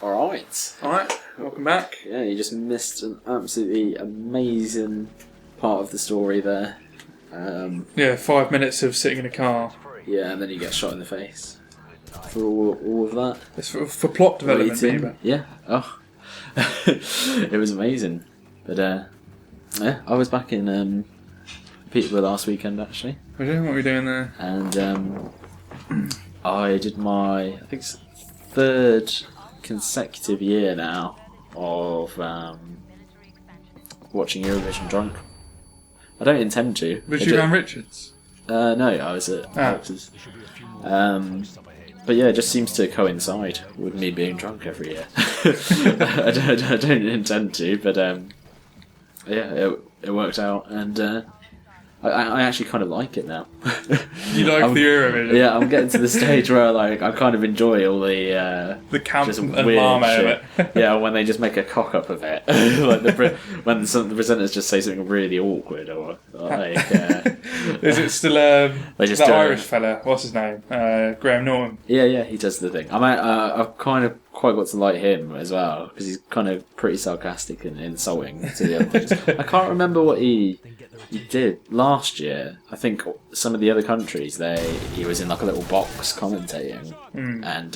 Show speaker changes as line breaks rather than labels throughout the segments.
Alright,
welcome back.
yeah, you just missed an absolutely amazing part of the story there.
5 minutes of sitting in a car.
Yeah, and then you get shot in the face for all of that.
It's for plot development, maybe.
Yeah, it was amazing. But yeah, I was back in Peterborough last weekend actually.
What were we doing there?
And I did my, I think, third consecutive year now of watching Eurovision drunk. I don't intend to.
Was you around Richards?
No, I was at Alex's. But yeah, it just seems to coincide with me being drunk every year. I don't intend to, but yeah, it worked out, and I actually kind of like it now.
You like the Eurovision?
Yeah, I'm getting to the stage where I kind of enjoy all the
camp
just
and
weird
marmot
shit.
of it.
Yeah, when they just make a cock up of it, when some of the presenters just say something really awkward, or like.
Is it still
just
that Irish fella? What's his name? Graham Norton.
Yeah, he does the thing. I've kind of quite got to like him as well because he's kind of pretty sarcastic and insulting to the other things. I can't remember what he did last year. I think some of the other countries he was in like a little box commentating, and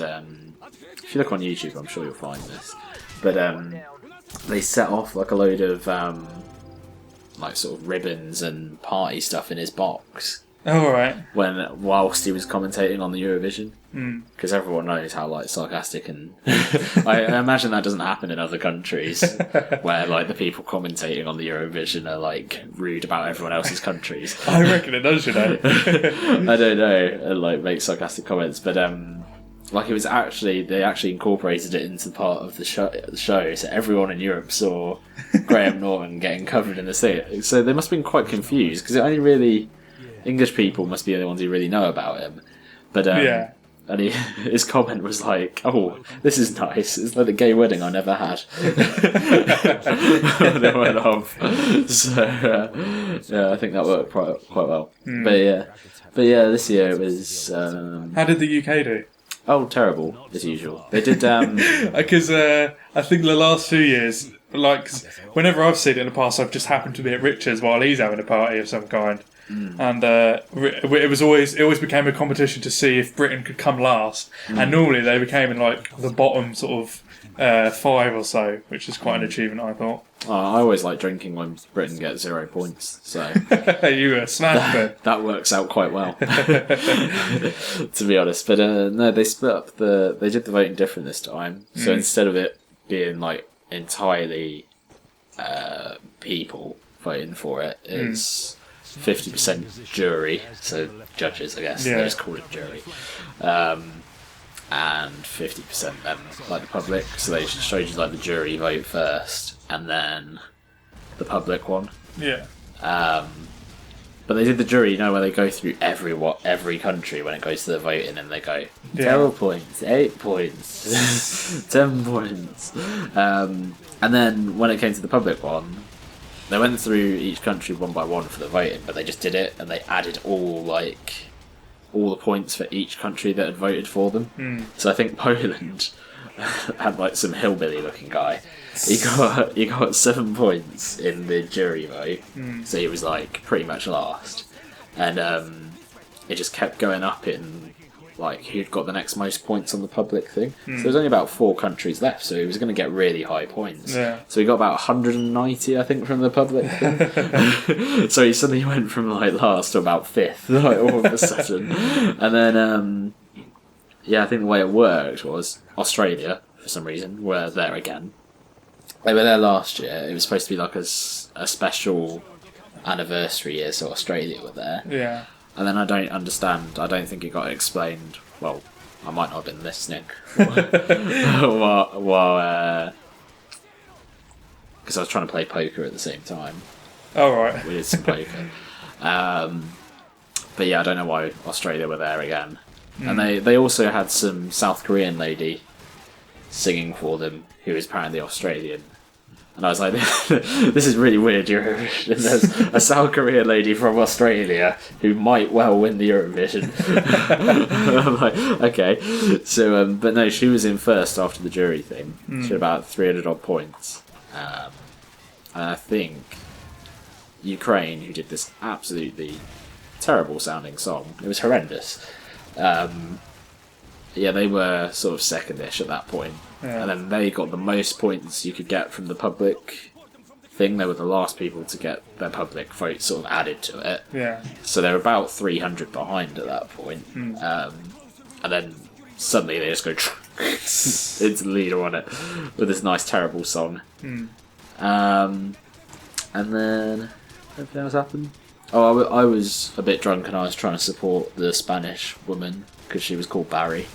if you look on YouTube, I'm sure you'll find this. But they set off like a load of like sort of ribbons and party stuff in his box.
Oh, right.
Whilst he was commentating on the Eurovision, because everyone knows how like sarcastic and I imagine that doesn't happen in other countries where like the people commentating on the Eurovision are like rude about everyone else's countries.
I reckon it does, you know.
I don't know, and like make sarcastic comments, but like it was they actually incorporated it into part of the show, so everyone in Europe saw Graham Norton getting covered in the sea. So they must have been quite confused because it only really. English people must be the ones who really know about him, but
yeah.
And his comment was like, "Oh, this is nice. It's like the gay wedding I never had." They went off. So yeah, I think that worked quite well. But yeah, this year it was.
How did the UK do?
Oh, terrible as usual. They did
because I think the last 2 years, like whenever I've seen it in the past, I've just happened to be at Richards while he's having a party of some kind. And it always became a competition to see if Britain could come last, and normally they became in like the bottom sort of 5 or so, which is quite an achievement, I thought.
I always like drinking when Britain gets 0 points, so
you were smashed then.
That works out quite well, to be honest. But no, they split up they did the voting different this time. So instead of it being like entirely people voting for it, it's 50% jury, so judges, I guess. They just call it jury, and 50% then like the public. So they showed you like the jury vote first, and then the public one.
Yeah.
But they did the jury, where they go through every country when it goes to the voting, and they go 12 points, 8 points, 10 points, and then when it came to the public one. They went through each country one by one for the voting, but they just did it and they added all the points for each country that had voted for them. So I think Poland had like some hillbilly looking guy. He got 7 points in the jury vote, so he was like pretty much last, and it just kept going up in like who'd got the next most points on the public thing. So there's only about 4 countries left, so he was going to get really high points.
Yeah.
So he got about 190, I think, from the public thing. So he suddenly went from like last to about 5th, like all of a sudden. And then, I think the way it worked was Australia, for some reason, were there again. They were there last year. It was supposed to be like a special anniversary year, so Australia were there.
Yeah.
And then I don't understand. I don't think it got explained. Well, I might not have been listening while because I was trying to play poker at the same time.
Oh, right.
We did some poker. But yeah, I don't know why Australia were there again. And they also had some South Korean lady singing for them, who is apparently Australian. And I was like, this is really weird Eurovision. There's a South Korea lady from Australia who might well win the Eurovision. I'm like, okay. So, but no, she was in first after the jury thing. She had about 300 odd points. And I think Ukraine, who did this absolutely terrible sounding song, it was horrendous. Yeah, they were sort of secondish at that point.
Yeah.
And then they got the most points you could get from the public thing. They were the last people to get their public vote sort of added to it.
Yeah.
So they were about 300 behind at that point. And then suddenly they just go into the leader on it with this nice, terrible song. And then everything else happened. Oh, I was a bit drunk and I was trying to support the Spanish woman because she was called Barry.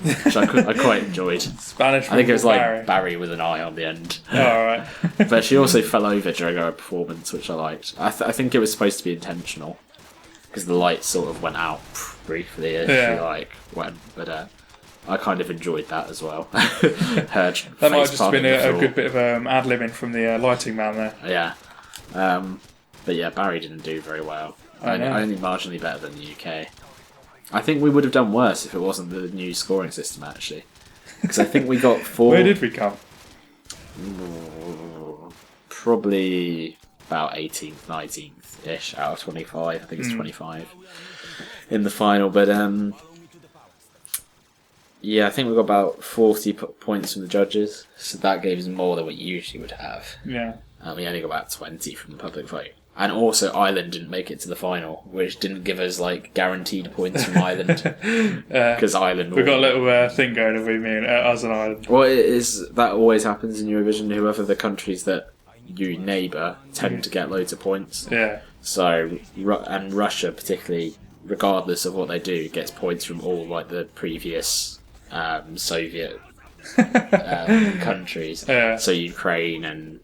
Which I quite enjoyed.
Spanish.
I think it was like Barry with an I on the end.
Oh, alright.
But she also fell over during her performance, which I liked. I think it was supposed to be intentional because the lights sort of went out briefly as she like went. But I kind of enjoyed that as well. Her
that might have just been a good bit of ad-libbing from the lighting man there.
Yeah. But yeah, Barry didn't do very well. Only marginally better than the UK. I think we would have done worse if it wasn't the new scoring system, actually. Because I think we got 4...
Where did we come?
Probably about 18th, 19th-ish out of 25. I think it's 25 in the final. But yeah, I think we got about 40 points from the judges. So that gave us more than we usually would have.
Yeah.
And we only got about 20 from the public vote. And also, Ireland didn't make it to the final, which didn't give us like guaranteed points from Ireland because Ireland.
We've got a little thing going over me and us and Ireland.
Well, it is that always happens in Eurovision. Whoever the countries that you neighbour tend to get loads of points.
Yeah.
So and Russia particularly, regardless of what they do, gets points from all like the previous Soviet countries.
Yeah.
So Ukraine and.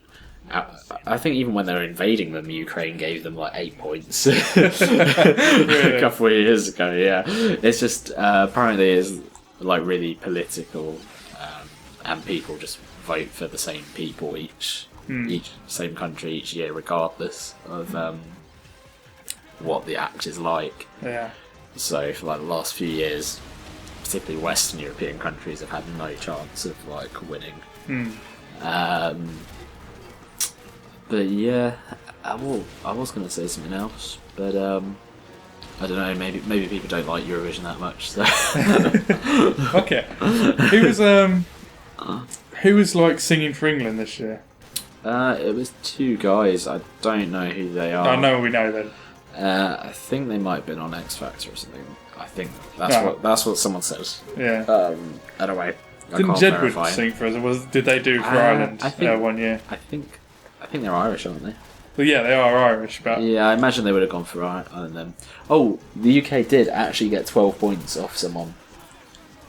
I think even when they were invading them, Ukraine gave them like 8 points a couple of years ago. Yeah, it's just apparently it's like really political, and people just vote for the same people each same country each year, regardless of what the act is like.
Yeah.
So for like the last few years, particularly Western European countries have had no chance of like winning. But yeah, I was going to say something else, but I don't know. Maybe people don't like Eurovision that much. So.
Okay, who was like singing for England this year?
It was 2 guys. I don't know who they are.
I know we know then.
I think they might have been on X Factor or something. I think that's what someone says.
Yeah.
Anyway,
didn't Jedward sing for us? Or did they do for Ireland 1 year?
I think they're Irish, aren't they?
Well, yeah, they are Irish, but...
Yeah, I imagine they would have gone for Ireland then. Oh, the UK did actually get 12 points off someone.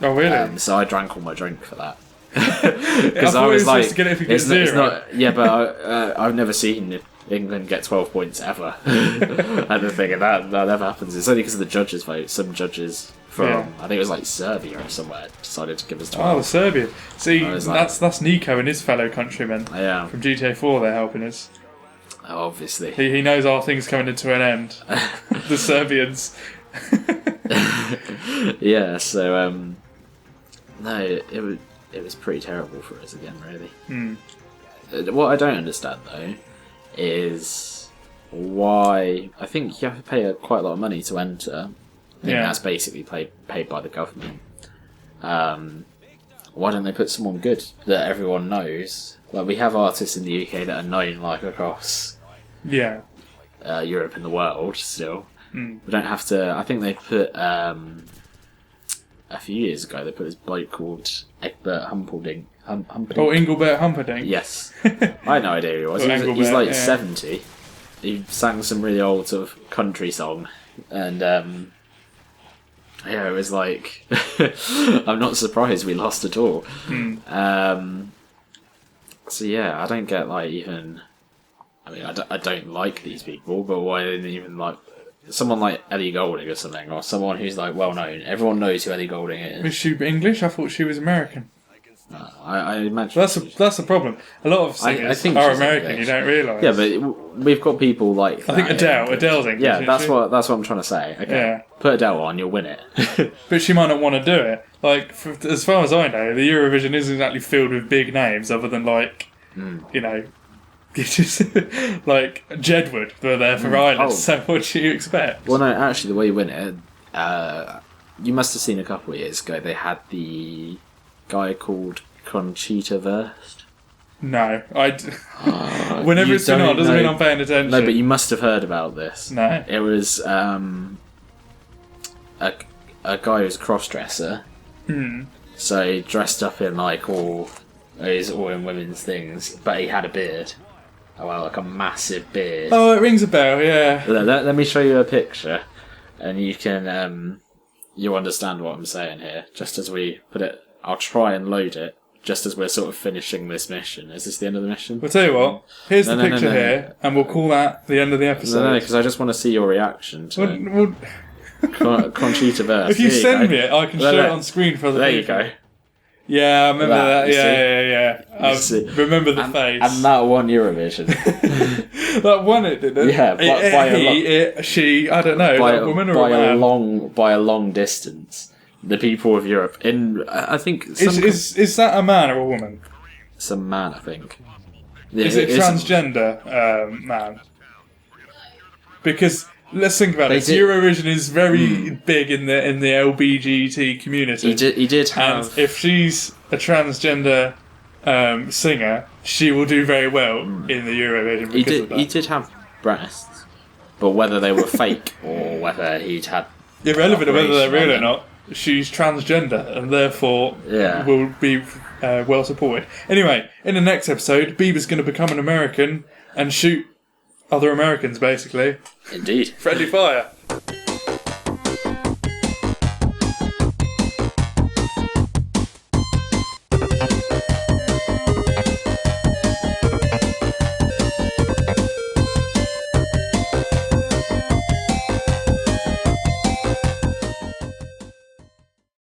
Oh, really?
So I drank all my drink for that.
Because I was like, to get it if you get 0.
It's not, yeah, but I've never seen England get 12 points ever. And the thing, that never happens. It's only because of the judges' vote. Some judges from, I think it was like Serbia or somewhere, decided to give us 12.
Oh, Serbia. See, that's Nico and his fellow countrymen from GTA 4 they're helping us.
Obviously.
He knows our thing's coming into an end. The Serbians.
Yeah, so, no, it was pretty terrible for us again, really. What I don't understand, though, is why... I think you have to pay quite a lot of money to enter. I think that's basically paid by the government. Why don't they put someone good that everyone knows? Like, we have artists in the UK that are known like across Europe and the world still. We don't have to... I think they put... a few years ago, they put this bloke called Egbert Humperdinck.
Oh, Engelbert Humperdinck?
Yes. I had no idea who he was. He's like 70. He sang some really old sort of country song. And... yeah, it was like... I'm not surprised we lost at all. So yeah, I don't get like even... I mean, I don't like these people, but why didn't even like... Someone like Ellie Goulding or something, or someone who's like well known. Everyone knows who Ellie Goulding is.
Was she English? I thought she was American.
I imagine
That's the problem. A lot of singers
I think
are
she's
American.
English.
You don't realise.
Yeah, but we've got people like.
I think Adele's English.
Yeah,
isn't
that's
she?
what I'm trying to say. Okay,
Yeah.
put Adele on, you'll win it.
But she might not want to do it. Like, as far as I know, the Eurovision isn't exactly filled with big names, other than like, you know, just like Jedward. They're there for Ireland.
Oh.
So what do you expect?
Well, no, actually, the way you win it, you must have seen a couple of years ago. They had the guy called Conchita Wurst.
No, whenever it's been on, doesn't mean I'm paying attention.
No, but you must have heard about this.
No.
It was a guy who's a cross-dresser. So he dressed up in like he's all in women's things, but he had a beard. Oh, well, like a massive beard.
Oh, it rings a bell. Yeah.
Let me show you a picture, and you can you'll understand what I'm saying here. Just as we put it, I'll try and load it. Just as we're sort of finishing this mission. Is this the end of the mission?
We'll tell you what. Here's the picture here, and we'll call that the end of the episode.
No, because I just want to see your reaction to Conchita Wurst.
If you send me it, I can show it on screen for the people.
There you go.
Yeah, I remember that.
Yeah.
Remember the face.
And that won Eurovision.
That won it, didn't it?
Yeah, by a lot.
She, I don't know, a woman or a man?
By a long distance. The people of Europe, I think...
Is that a man or a woman?
It's a man, I think.
Is it transgender man? Because let's think about it. Eurovision is very big in the LGBT community.
He did have...
And if she's a transgender singer, she will do very well in the Eurovision because of that.
He did have breasts, but whether they were fake or whether he'd had...
Irrelevant of whether they're real or not. She's transgender and therefore will be well supported. Anyway, in the next episode, Bieber's going to become an American and shoot other Americans, basically.
Indeed.
Friendly fire.